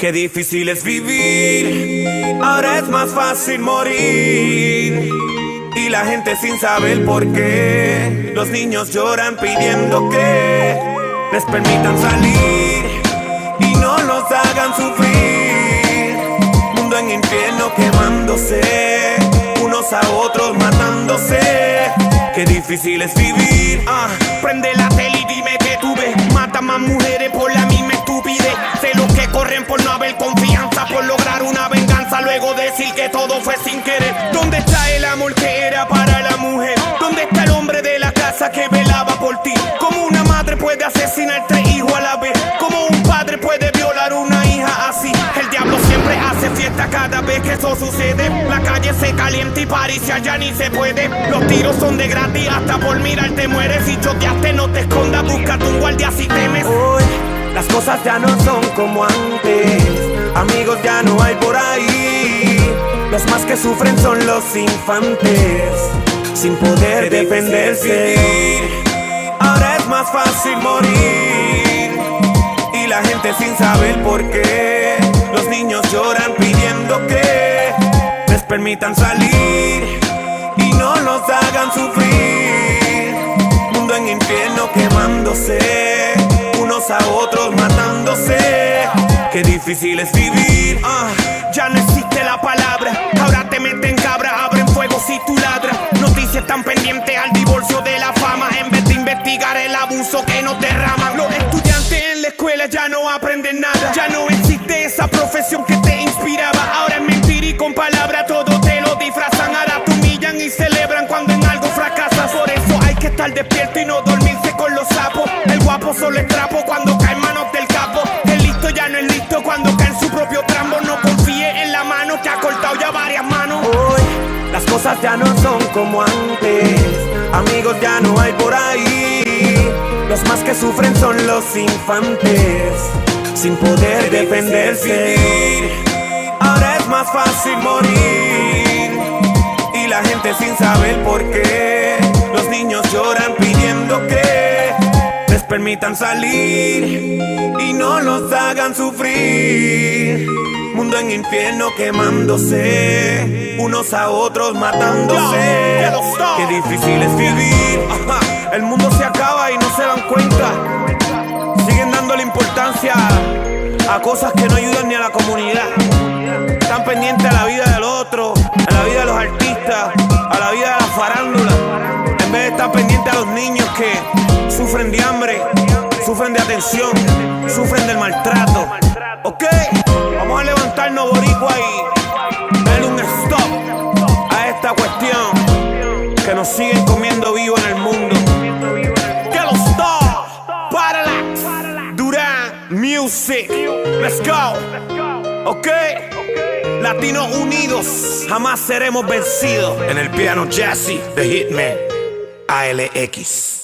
Qué difícil es vivir, ahora es más fácil morir. Y la gente sin saber por qué. Los niños lloran pidiendo que les permitan salir y no los hagan sufrir. Mundo en infierno quemándose, unos a otros matándose. Qué difícil es vivir. Prende la tele y dime que tú ves. Mata más mujeres por la misma estupidez. Sé los que corren por no haber confianza, por lograr una venganza, luego decir que todo fue sin querer. ¿Dónde está el amor que era para la mujer? ¿Dónde está el hombre de la casa que velaba por ti? ¿Cómo una madre puede asesinar 3 hijos a la vez? ¿Cómo un padre puede violar una hija así? El diablo siempre hace fiesta cada vez que eso sucede. La calle se calienta y parece allá ni se puede. Los tiros son de gratis, hasta por mirar te mueres. Si choteaste no te escondas, búscate un guardia si temes. Hoy las cosas ya no son como antes, amigos ya no hay por ahí. Los más que sufren son los infantes, sin poder defenderse. Ahora es más fácil morir y la gente sin saber por qué. Los niños lloran pidiendo que les permitan salir y no los hagan sufrir. Mundo en infierno quemándose, unos a otros matándose. Qué difícil es vivir. Ya no existe la palabra, ahora te meten cabra, abren fuego si tú ladras. Noticias tan pendientes al divorcio de la fama, en vez de investigar el abuso que nos derraman. Los estudiantes en la escuela ya no aprenden nada, ya no existe esa profesión que te inspiraba. Ahora es mentir y con palabras todo te lo disfrazan. Ahora te humillan y celebran cuando en algo fracasas. Por eso hay que estar despierto y no dormirse con los sapos. El guapo solo es trapo cuando cae en manos del capo. El listo ya no es listo cuando cae en su propio trambo. No confíe en la mano que ha cortado ya varias manos. Hoy las cosas ya no son como antes, amigos ya no hay por ahí. Los más que sufren son los infantes, sin poder defenderse. Ahora es más fácil morir y la gente sin saber por qué. Los niños lloran pidiendo que les permitan salir y no los hagan sufrir. Mundo en infierno quemándose, unos a otros matándose. Qué difícil es vivir. El mundo se acaba y no se dan cuenta. Siguen dándole importancia a cosas que no ayudan ni a la comunidad. Están pendientes a la vida del otro, a la vida de los artistas, a la vida de la farándula, en vez de estar pendientes a los niños que sufren de hambre, sufren de atención, sufren del maltrato. Ok, vamos a levantarnos boricua y darle un stop a esta cuestión que nos siguen comiendo vivo en el mundo. Que los stop, Parallax, Durán Music, let's go. Ok, Latinos unidos, jamás seremos vencidos. En el piano Jazzy, The Hitman, ALX.